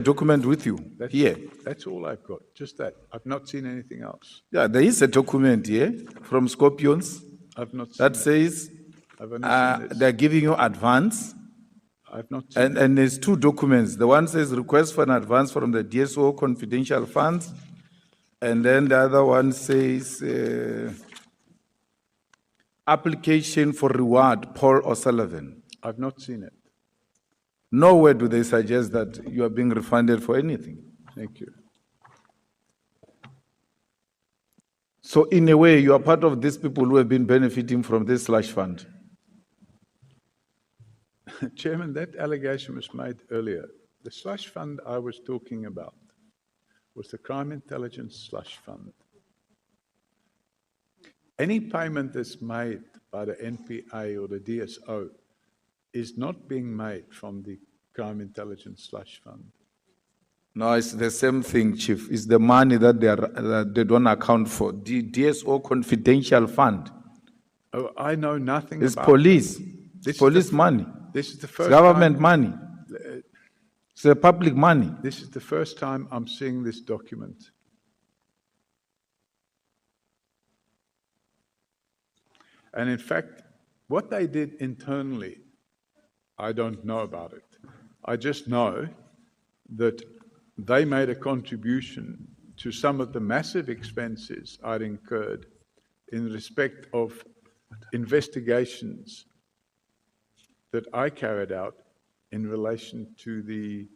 document with you here. That's all I've got, just that. I've not seen anything else. Yeah, there is a document here from Scorpions I've not seen that it. says I've only seen this. they're giving you advance. I've not seen it. And there's two documents. The one says request for an advance from the DSO confidential funds. And then the other one says application for reward, Paul O'Sullivan. I've not seen it. Nowhere do they suggest that you are being refunded for anything. Thank you. So in a way, you are part of these people who have been benefiting from this slush fund. Chairman, that allegation was made earlier. The slush fund I was talking about was the Crime Intelligence Slush Fund. Any payment that's made by the NPA or the DSO is not being made from the Crime Intelligence Slush Fund. No, it's the same thing, Chief. It's the money that they don't account for. The DSO confidential fund. Oh, I know nothing It's about police. This It's police money. This is the It's first government time, money. It's the public money. This is the first time I'm seeing this document. And in fact, what they did internally, I don't know about it. I just know that they made a contribution to some of the massive expenses I'd incurred in respect of investigations that I carried out in relation to the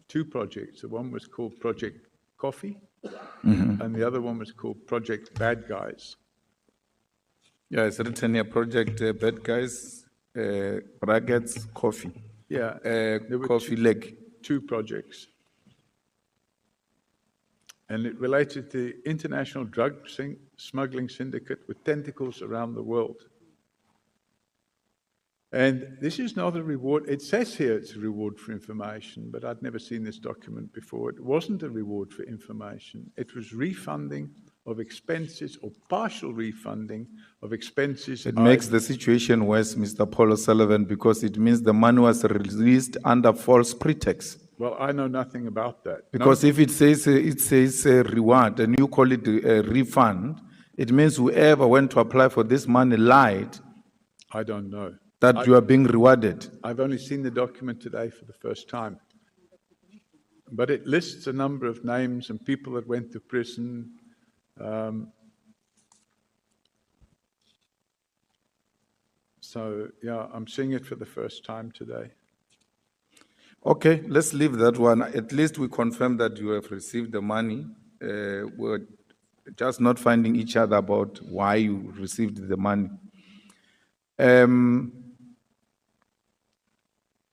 two projects. The one was called Project Coffee, and the other one was called Project Bad Guys. Yeah, it's written here, Project Bad Guys, brackets, coffee. Yeah, there were Coffee leg. two projects. And it related to the international drug smuggling syndicate with tentacles around the world. And this is not a reward. It says here it's a reward for information, but I'd never seen this document before. It wasn't a reward for information. It was refunding of expenses or partial refunding of expenses. It makes the situation worse, Mr. Paul O'Sullivan, because it means the money was released under false pretext. Well, I know nothing about that. Because if it says reward and you call it a refund, it means whoever went to apply for this money lied I don't know. that you are being rewarded. I've only seen the document today for the first time. But it lists a number of names and people that went to prison. So, yeah, I'm seeing it for the first time today. Okay, let's leave that one. At least we confirm that you have received the money. We're just not finding each other about why you received the money.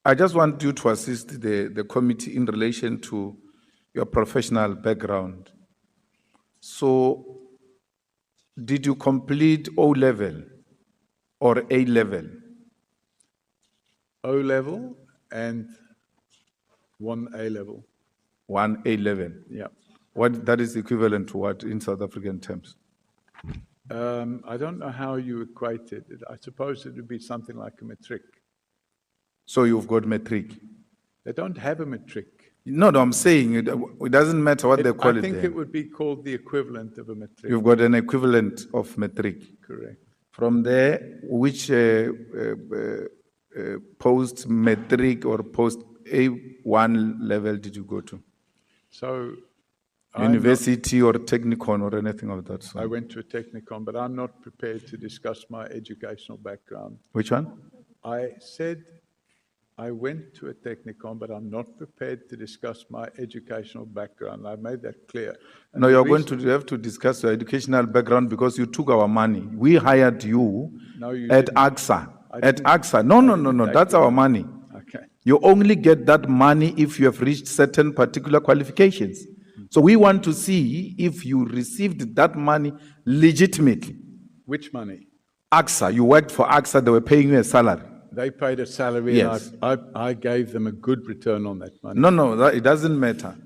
I just want you to assist the committee in relation to your professional background. So, did you complete O-level or A-level? O-level and one A-level. One A-level. Yeah. What that is equivalent to what in South African terms? I don't know how you equate it. I suppose it would be something like a matric. So you've got matric. They don't have a matric. No, I'm saying it doesn't matter what they call it. I think there. it would be called the equivalent of a matric. You've got an equivalent of matric. Correct. From there, which post-matric or post-A1 level did you go to? So, University or technicon or anything of that sort? I went to a technicon, but I'm not prepared to discuss my educational background. Which one? I said I went to a technicon, but I'm not prepared to discuss my educational background. I made that clear. And no, you're going to have to discuss your educational background because you took our money. We hired you at AXA. At AXA. No. That's our money. Okay. You only get that money if you have reached certain particular qualifications. So we want to see if you received that money legitimately. Which money? AXA. You worked for AXA. They were paying you a salary. They paid a salary, yes. And I gave them a good return on that money. No, it doesn't matter.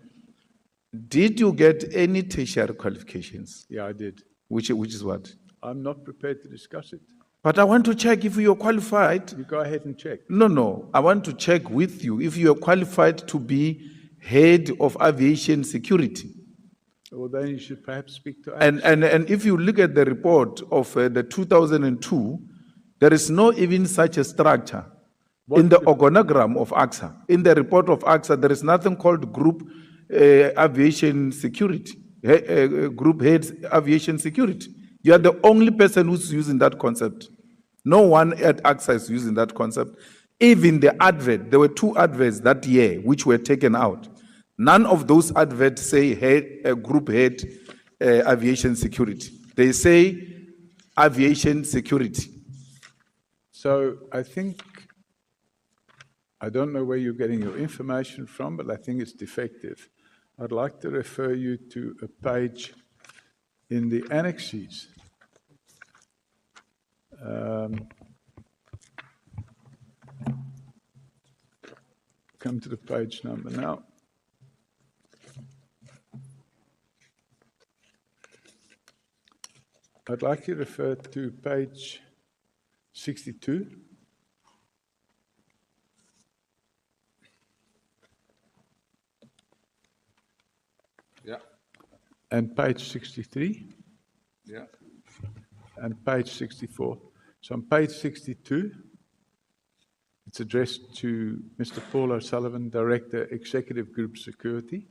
Did you get any tertiary qualifications? Yeah, I did. Which is what? I'm not prepared to discuss it. But I want to check if you're qualified. You go ahead and check. No. I want to check with you if you're qualified to be head of aviation security. Well, then you should perhaps speak to And if you look at the report of the 2002, there is no even such a structure in the organogram of AXA. In the report of AXA, there is nothing called group aviation security, group heads aviation security. You are the only person who's using that concept. No one at AXA is using that concept. Even the advert, there were 2 adverts that year which were taken out. None of those adverts say group head aviation security. They say aviation security. So I think, I don't know where you're getting your information from, but I think it's defective. I'd like to refer you to a page in the annexes. Come to the page number now. I'd like you to refer to page 62. Yeah. And page 63. Yeah. And page 64. So on page 62, it's addressed to Mr. Paul O'Sullivan, Director, Executive Group Security.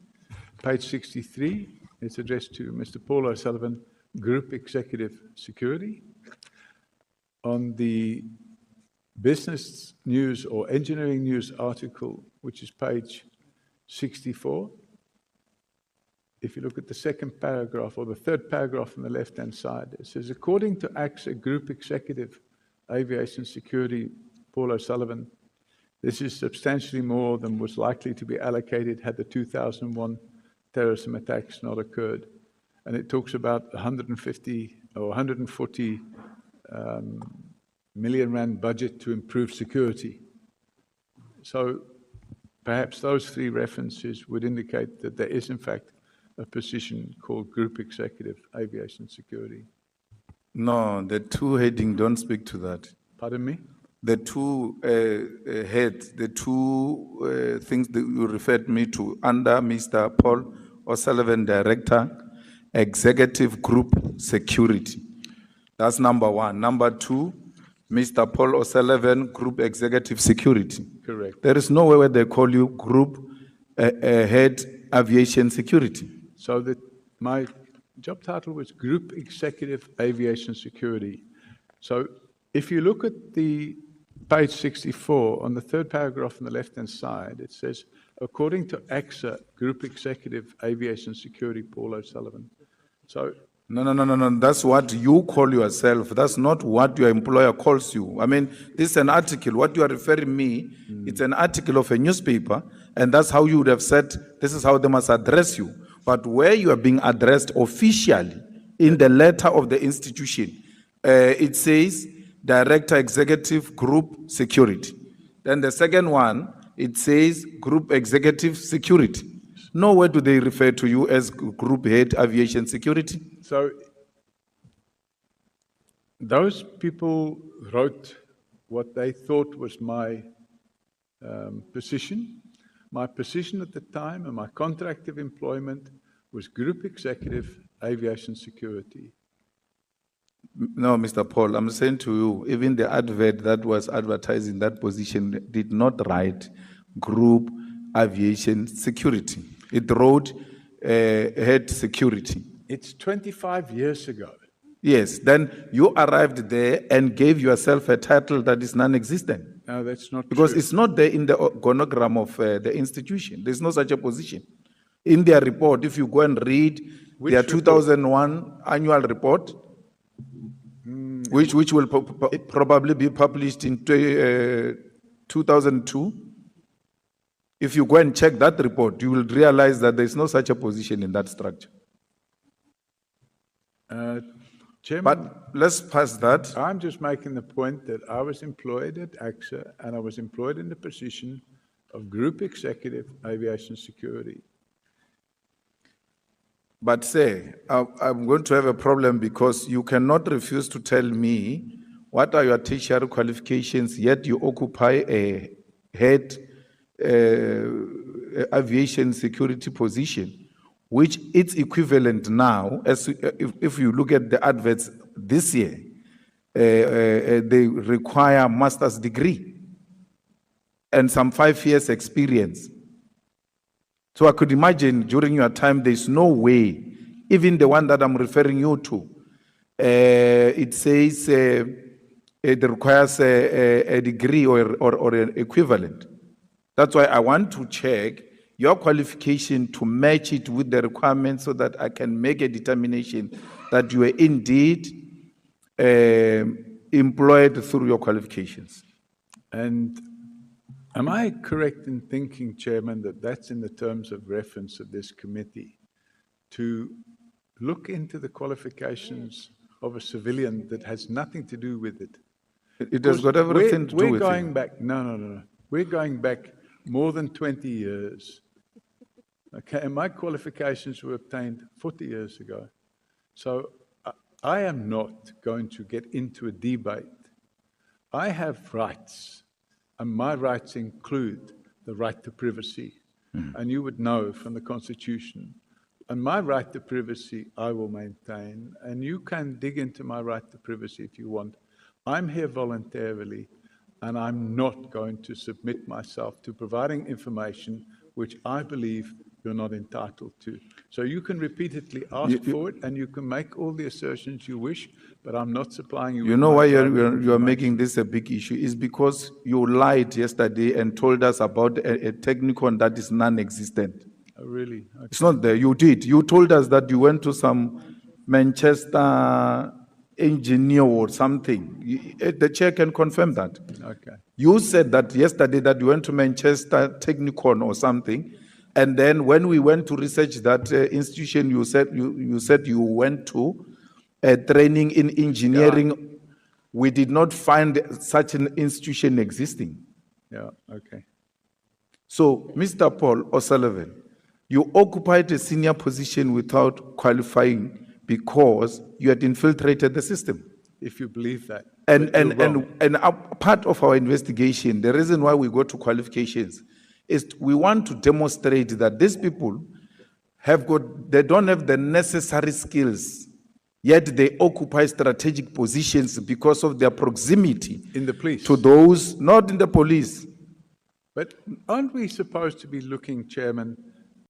Page 63, it's addressed to Mr. Paul O'Sullivan, Group Executive Security. On the Business News or Engineering News article, which is page 64, if you look at the second paragraph or the third paragraph on the left-hand side, it says, according to AXA Group Executive Aviation Security, Paul O'Sullivan, this is substantially more than was likely to be allocated had the 2001 terrorism attacks not occurred. And it talks about 150 or 140 million rand budget to improve security. So perhaps those 3 references would indicate that there is in fact a position called Group Executive Aviation Security. No, the 2 heading don't speak to that. Pardon me? The 2 heads, the 2 things that you referred me to under Mr. Paul O'Sullivan, Director, Executive Group Security. That's number 1. Number 2, Mr. Paul O'Sullivan, Group Executive Security. Correct. There is nowhere where they call you Group Head Aviation Security. So my job title was Group Executive Aviation Security. So if you look at the page 64, on the third paragraph on the left-hand side, it says, according to AXA Group Executive Aviation Security, Paul O'Sullivan. So No. That's what you call yourself. That's not what your employer calls you. I mean, this is an article. What you are referring me, it's an article of a newspaper, and that's how you would have said, this is how they must address you. But where you are being addressed officially in the letter of the institution, it says Director Executive Group Security. Then the second one, it says Group Executive Security. Nowhere do they refer to you as Group Head Aviation Security. So those people wrote what they thought was my position. My position at the time and my contract of employment was Group Executive Aviation Security. No, Mr. Paul, I'm saying to you, even the advert that was advertising that position did not write Group Aviation Security. It wrote Head Security. It's 25 years ago. Yes, then you arrived there and gave yourself a title that is non-existent. No, that's not Because true. it's not there in the organogram of the institution. There's no such a position. In their report, if you go and read their 2001 annual report, which will probably be published in 2002, if you go and check that report, you will realize that there's no such a position in that structure. Chairman, But let's pass that. I'm just making the point that I was employed at AXA and I was employed in the position of Group Executive Aviation Security. But say, I'm going to have a problem because you cannot refuse to tell me what are your tertiary qualifications, yet you occupy a head aviation security position, which its equivalent now, if you look at the adverts this year, they require master's degree and some 5 years experience. So I could imagine during your time, there's no way, even the one that I'm referring you to, it says it requires a degree or an equivalent. That's why I want to check your qualification to match it with the requirements so that I can make a determination that you are indeed employed through your qualifications. And am I correct in thinking, Chairman, that that's in the terms of reference of this committee, to look into the qualifications of a civilian that has nothing to do with it? It has got everything to do with We're it. going back, no. We're going back more than 20 years. Okay, and my qualifications were obtained 40 years ago. So I am not going to get into a debate. I have rights, and my rights include the right to privacy. And you would know from the Constitution. And my right to privacy, I will maintain. And you can dig into my right to privacy if you want. I'm here voluntarily, and I'm not going to submit myself to providing information which I believe you're not entitled to. So you can repeatedly ask for it, and you can make all the assertions you wish, but I'm not supplying you. You know why you're making this a big issue is because you lied yesterday and told us about a technicon that is non-existent. Oh, really? Okay. It's not there. You did. You told us that you went to some Manchester engineer or something. The chair can confirm that. Okay. You said that yesterday that you went to Manchester Technicon or something, and then when we went to research that institution, you said you went to a training in engineering. Yeah. We did not find such an institution existing. Yeah. Okay. So, Mr. Paul O'Sullivan, you occupied a senior position without qualifying because you had infiltrated the system. If you believe that. And part of our investigation, the reason why we go to qualifications is we want to demonstrate that these people they don't have the necessary skills, yet they occupy strategic positions because of their proximity in the police. To those, not in the police. But aren't we supposed to be looking, Chairman,